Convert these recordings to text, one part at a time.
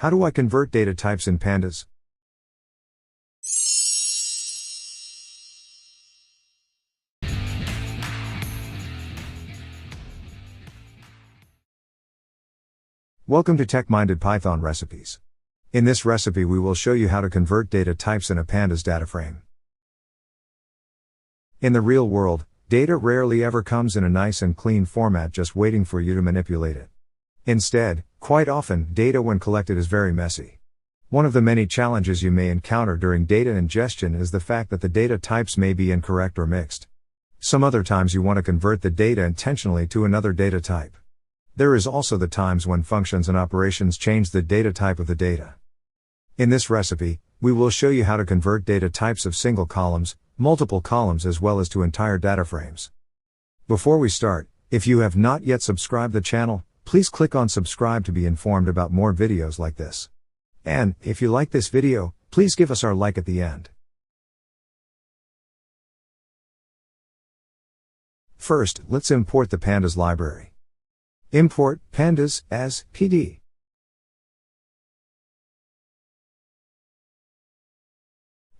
How do I convert data types in Pandas? Welcome to Tech-Minded Python Recipes. In this recipe we will show you how to convert data types in a Pandas data frame. In the real world, data rarely ever comes in a nice and clean format just waiting for you to manipulate it. Instead, quite often, data when collected is very messy. One of the many challenges you may encounter during data ingestion is the fact that the data types may be incorrect or mixed. Some other times you want to convert the data intentionally to another data type. There is also the times when functions and operations change the data type of the data. In this recipe, we will show you how to convert data types of single columns, multiple columns as well as to entire data frames. Before we start, if you have not yet subscribed the channel, please click on subscribe to be informed about more videos like this. And, if you like this video, please give us our like at the end. First, let's import the Pandas library. Import Pandas as PD.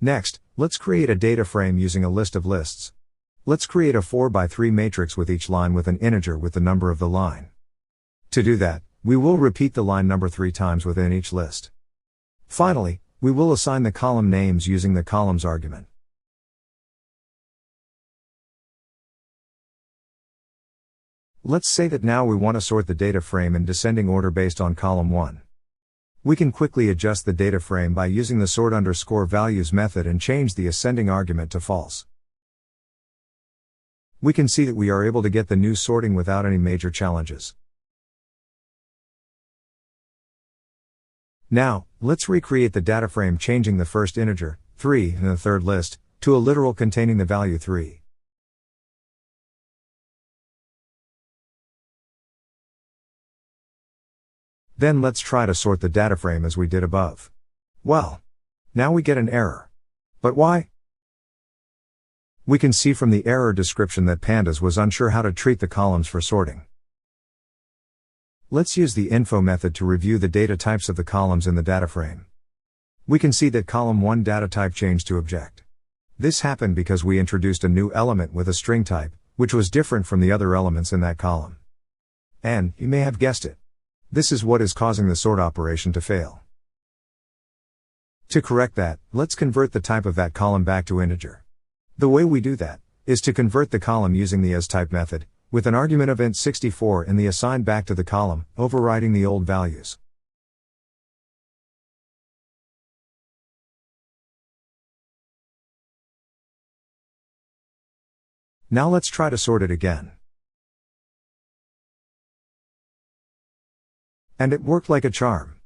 Next, let's create a data frame using a list of lists. Let's create a 4x3 matrix with each line with an integer with the number of the line. To do that, we will repeat the line number 3 times within each list. Finally, we will assign the column names using the columns argument. Let's say that now we want to sort the data frame in descending order based on column 1. We can quickly adjust the data frame by using the sort_values method and change the ascending argument to false. We can see that we are able to get the new sorting without any major challenges. Now, let's recreate the data frame changing the first integer, 3, in the third list, to a literal containing the value 3. Then let's try to sort the data frame as we did above. Well, now we get an error. But why? We can see from the error description that Pandas was unsure how to treat the columns for sorting. Let's use the info method to review the data types of the columns in the data frame. We can see that column 1 data type changed to object. This happened because we introduced a new element with a string type, which was different from the other elements in that column. And, you may have guessed it, this is what is causing the sort operation to fail. To correct that, let's convert the type of that column back to integer. The way we do that is to convert the column using the asType method, with an argument of int64 in the assigned back to the column, overriding the old values. Now let's try to sort it again. And it worked like a charm.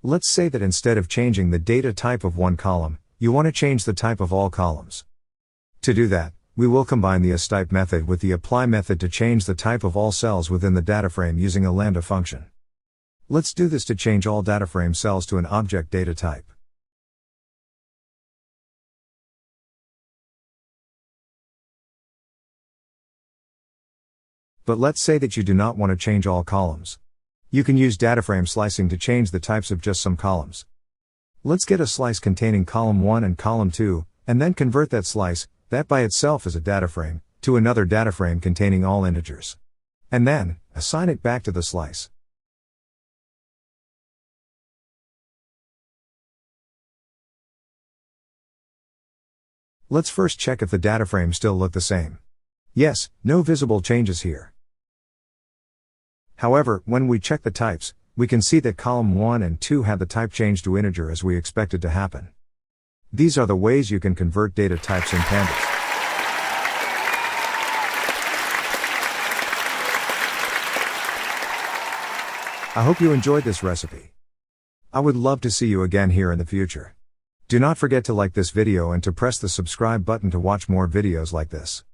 Let's say that instead of changing the data type of one column, you want to change the type of all columns. To do that, we will combine the asType method with the apply method to change the type of all cells within the data frame using a lambda function. Let's do this to change all data frame cells to an object data type. But let's say that you do not want to change all columns. You can use dataframe slicing to change the types of just some columns. Let's get a slice containing column 1 and column 2, and then convert that slice, that by itself is a dataframe, to another dataframe containing all integers. And then, assign it back to the slice. Let's first check if the dataframes still look the same. Yes, no visible changes here. However, when we check the types, we can see that column 1 and 2 have the type changed to integer as we expected to happen. These are the ways you can convert data types in Pandas. I hope you enjoyed this recipe. I would love to see you again here in the future. Do not forget to like this video and to press the subscribe button to watch more videos like this.